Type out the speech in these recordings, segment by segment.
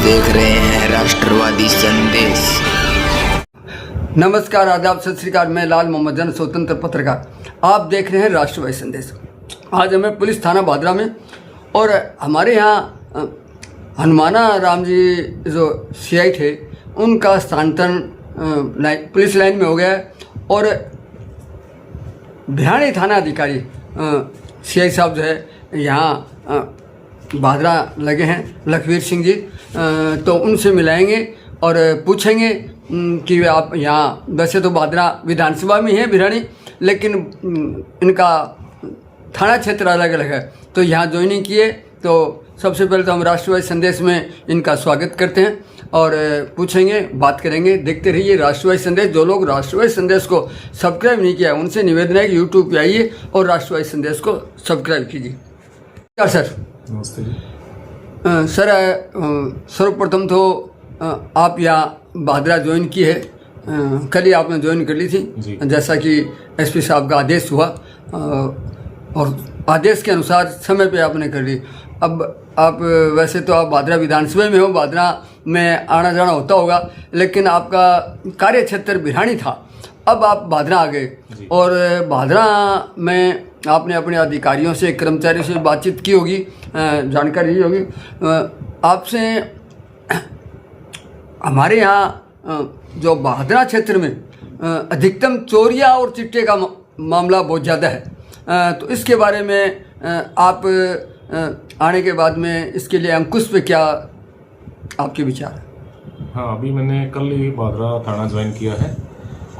देख रहे हैं राष्ट्रवादी संदेश। नमस्कार, आदाब, सत श्री अकाल। मैं लाल मोहम्मद जन, स्वतंत्र पत्रकार। आप देख रहे हैं राष्ट्रवादी संदेश। आज हमें पुलिस थाना भादरा में और हमारे यहाँ हनुमाना राम जी जो सीआई थे उनका स्थानांतरण पुलिस लाइन में हो गया है और भिरानी थाना अधिकारी सीआई साहब जो है यहाँ भादरा लगे हैं, लखवीर सिंह जी। तो उनसे मिलाएंगे और पूछेंगे कि आप यहाँ, वैसे तो भादरा विधानसभा में है भिरानी, लेकिन इनका थाना क्षेत्र अलग अलग है, तो यहाँ ज्वाइनिंग किए। तो सबसे पहले तो हम राष्ट्रवादी संदेश में इनका स्वागत करते हैं और पूछेंगे, बात करेंगे। देखते रहिए राष्ट्रवादी संदेश। जो लोग राष्ट्रवादी संदेश को सब्सक्राइब नहीं किया उनसे निवेदन है कि यूट्यूब पे आइए और राष्ट्रवादी संदेश को सब्सक्राइब कीजिए। क्या सर? नमस्ते जी। सर, सर्वप्रथम तो आप यहाँ भादरा ज्वाइन की है, कल ही आपने ज्वाइन कर ली थी जैसा कि एसपी साहब का आदेश हुआ और आदेश के अनुसार समय पे आपने कर ली। अब आप, वैसे तो आप भादरा विधानसभा में हो, भादरा में आना जाना होता होगा, लेकिन आपका कार्य क्षेत्र भिरानी था। अब आप भादरा आ गए और भादरा में आपने अपने अधिकारियों से, कर्मचारियों से बातचीत की होगी, जानकारी ली होगी। आपसे हमारे यहाँ जो भादरा क्षेत्र में अधिकतम चोरियाँ और चिट्टे का मामला बहुत ज़्यादा है, तो इसके बारे में आप आने के बाद में इसके लिए अंकुश पे क्या आपके विचार है? हाँ, अभी मैंने कल ही भादरा थाना ज्वाइन किया है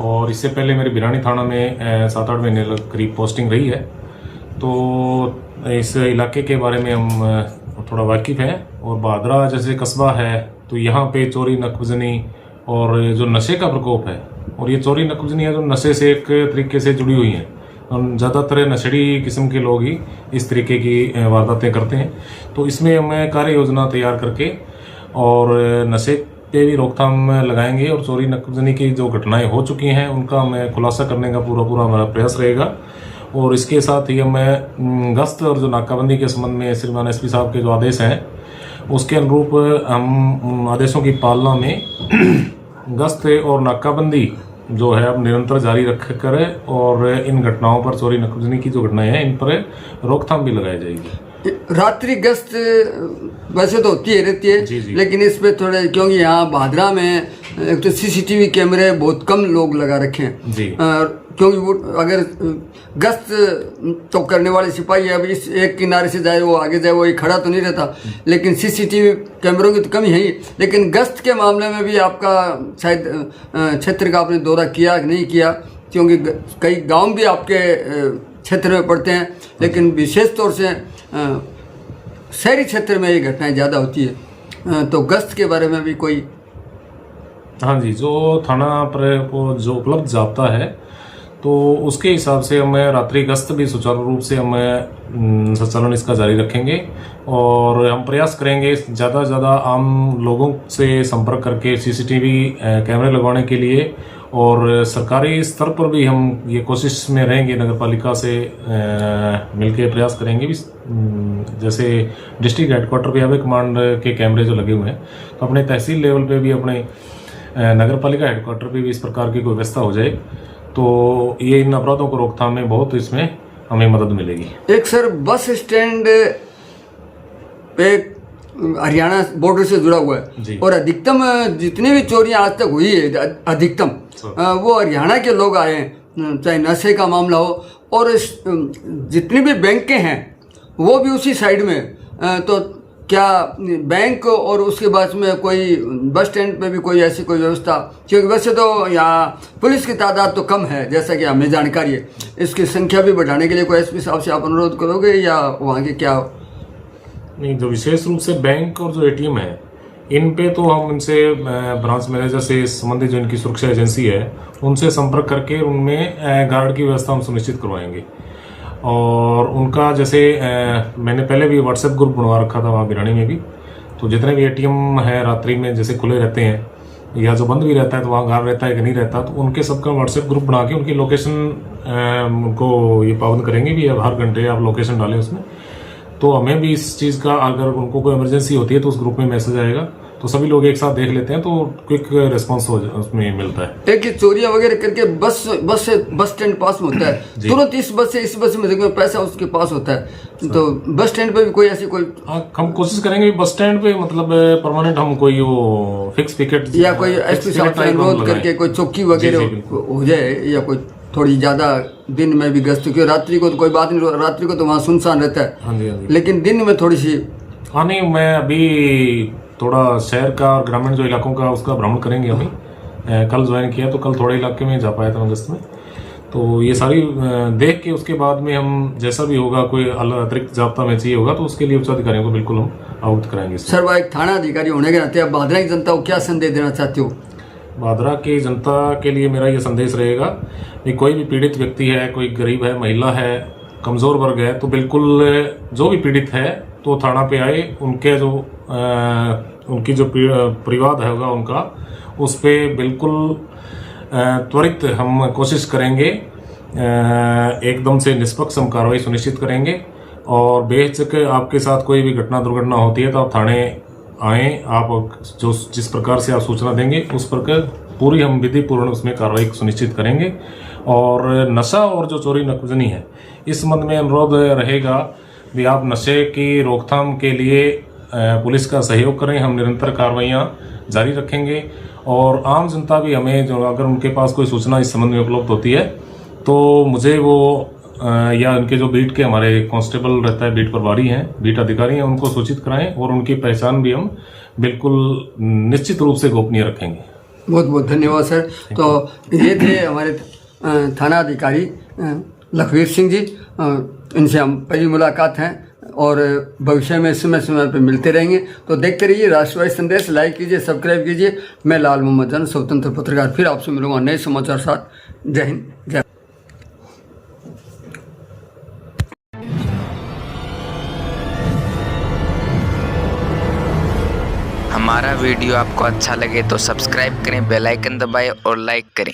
और इससे पहले मेरे भिरानी थाना में 7-8 महीने करीब पोस्टिंग रही है। तो इस इलाके के बारे में हम थोड़ा वाकिफ़ हैं। और भादरा जैसे कस्बा है तो यहाँ पे चोरी नकबजनी और जो नशे का प्रकोप है, और ये चोरी नकबजनी है जो नशे से एक तरीके से जुड़ी हुई हैं, और ज़्यादातर नशेड़ी किस्म के लोग ही इस तरीके की वारदातें करते हैं। तो इसमें हमें कार्य योजना तैयार करके और नशे पे भी रोकथाम लगाएंगे और चोरी नकबजनी की जो घटनाएं हो चुकी हैं उनका हमें खुलासा करने का पूरा हमारा प्रयास रहेगा। और इसके साथ ही हमें गश्त और जो नाकाबंदी के संबंध में श्रीमान एसपी साहब के जो आदेश हैं उसके अनुरूप हम आदेशों की पालना में गश्त और नाकाबंदी जो है अब निरंतर जारी रख कर और इन घटनाओं पर, चोरी नकबजनी की जो घटनाएं हैं इन पर रोकथाम भी लगाई जाएगी। रात्रि गश्त वैसे तो होती है, रहती है जी। लेकिन इस पे थोड़े, क्योंकि यहाँ भादरा में एक तो सीसीटीवी कैमरे बहुत कम लोग लगा रखे हैं जी, क्योंकि वो अगर गश्त तो करने वाले सिपाही है, अब इस एक किनारे से जाए वो आगे जाए, वो खड़ा तो नहीं रहता, लेकिन सीसीटीवी कैमरों की तो कमी है ही। लेकिन गश्त के मामले में भी आपका शायद क्षेत्र का आपने दौरा किया कि नहीं किया, क्योंकि कई गांव भी आपके क्षेत्र में पड़ते हैं, लेकिन विशेष तौर से शहरी क्षेत्र में ये घटनाएं ज़्यादा होती है। तो गश्त के बारे में भी कोई? हाँ जी, जो थाना पर जो उपलब्ध जाब्ता है तो उसके हिसाब से हमें रात्रि गश्त भी सुचारू रूप से हमें संचालन इसका जारी रखेंगे और हम प्रयास करेंगे ज़्यादा से ज़्यादा आम लोगों से संपर्क करके सीसीटीवी कैमरे लगवाने के लिए। और सरकारी स्तर पर भी हम ये कोशिश में रहेंगे, नगर पालिका से मिलके प्रयास करेंगे भी। जैसे डिस्ट्रिक्ट हेडक्वार्टर पे हाईवे कमांड के कैमरे जो लगे हुए हैं, तो अपने तहसील लेवल पे भी, अपने नगर पालिका हेडक्वार्टर पे भी इस प्रकार की कोई व्यवस्था हो जाए तो ये इन अपराधों को रोकथाम में बहुत इसमें हमें मदद मिलेगी। एक सर, बस स्टैंड पे हरियाणा बॉर्डर से जुड़ा हुआ है और अधिकतम जितनी भी चोरियां आज तक हुई है, अधिकतम वो हरियाणा के लोग आए हैं, चाहे नशे का मामला हो, और जितनी भी बैंकें हैं वो भी उसी साइड में। तो क्या बैंक और उसके बाद में कोई बस स्टैंड पे भी कोई ऐसी कोई व्यवस्था? क्योंकि वैसे तो यहाँ पुलिस की तादाद तो कम है जैसा कि हमें जानकारी है, इसकी संख्या भी बढ़ाने के लिए कोई एसपी साहब से आप अनुरोध करोगे या वहाँ के क्या? नहीं, जो विशेष रूप से बैंक और जो एटीएम है इन पे तो हम उनसे ब्रांच मैनेजर से संबंधित जो इनकी सुरक्षा एजेंसी है उनसे संपर्क करके उनमें गार्ड की व्यवस्था हम सुनिश्चित करवाएंगे। और उनका जैसे मैंने पहले भी व्हाट्सएप ग्रुप बनवा रखा था वहाँ भिरानी में भी, तो जितने भी एटीएम है रात्रि में जैसे खुले रहते हैं या जो बंद भी रहता है तो वहाँ गार्ड रहता है कि नहीं रहता, तो उनके सबका व्हाट्सएप ग्रुप बना के उनकी लोकेशन को ये पाबंद करेंगे भी, अब हर घंटे आप लोकेशन डालें उसमें। तो हमें भी इस चीज़ का, अगर उनको कोई इमरजेंसी होती है तो उस ग्रुप में मैसेज आएगा तो सभी लोग एक साथ देख लेते हैं तो क्विक रिस्पॉन्स उसमें मिलता है। एक चोरियां वगैरह करके बस स्टैंड पास में होता है, तुरंत इस बस में देखो पैसा उसके पास होता है। तो बस स्टैंड पे भी कोई ऐसी कोई हम कोशिश करेंगे बस स्टैंड पे मतलब परमानेंट हम कोई वो फिक्स पिकेट या कोई एसपी साहब से अनुरोध करके कोई चौकी वगैरह हो जाए, या कोई थोड़ी ज्यादा दिन में भी गश्त, क्योंकि रात्रि को तो कोई बात नहीं, रात्रि को तो वहाँ सुनसान रहता है। हाँ जी, हाँ जी। लेकिन दिन में थोड़ी सी। हाँ नहीं, मैं अभी थोड़ा शहर का और ग्रामीण जो इलाकों का उसका भ्रमण करेंगे अभी। कल ज्वाइन किया तो कल थोड़े इलाके में जा पाया था अगस्त में, तो ये सारी देख के उसके बाद में हम जैसा भी होगा कोई अतिरिक्त जाब्ता में चाहिए होगा तो उसके लिए उच्चाधिकारियों को बिल्कुल हम अवगत कराएंगे। सर, वह एक थाना अधिकारी होने के नाते आप भादरा की जनता को क्या संदेश देना चाहते हो? भादरा की जनता के लिए मेरा ये संदेश रहेगा कि कोई भी पीड़ित व्यक्ति है, कोई गरीब है, महिला है, कमज़ोर वर्ग है, तो बिल्कुल जो भी पीड़ित है तो थाना पे आए। उनके जो उनकी जो परिवाद होगा उनका, उस पर बिल्कुल त्वरित हम कोशिश करेंगे, एकदम से निष्पक्ष हम कार्रवाई सुनिश्चित करेंगे। और बेहिचक आपके साथ कोई भी घटना दुर्घटना होती है तो आप थाने आएँ, आप जो जिस प्रकार से आप सूचना देंगे उस प्रकार पूरी हम विधि पूर्ण उसमें कार्रवाई सुनिश्चित करेंगे। और नशा और जो चोरी नकजनी है, इस संबंध में अनुरोध रहेगा भी आप नशे की रोकथाम के लिए पुलिस का सहयोग करें। हम निरंतर कार्रवाइयाँ जारी रखेंगे और आम जनता भी हमें जो अगर उनके पास कोई सूचना इस संबंध में उपलब्ध होती है तो मुझे वो या उनके जो बीट के हमारे कांस्टेबल रहता है, बीट प्रभारी हैं, बीट अधिकारी हैं, उनको सूचित कराएं और उनकी पहचान भी हम बिल्कुल निश्चित रूप से गोपनीय रखेंगे। बहुत बहुत धन्यवाद सर। तो ये थे हमारे थाना अधिकारी लखवीर सिंह जी, इनसे हम पहली मुलाकात हैं और भविष्य में समय समय पर मिलते रहेंगे। तो देखते रहिए राष्ट्रवादी संदेश, लाइक कीजिए, सब्सक्राइब कीजिए। मैं लाल मोहम्मद जान, स्वतंत्र पत्रकार, फिर आपसे मिलूंगा नए समाचार साथ। जय हिंद, जय। हमारा वीडियो आपको अच्छा लगे तो सब्सक्राइब करें, बेल आइकन दबाएं और लाइक करें।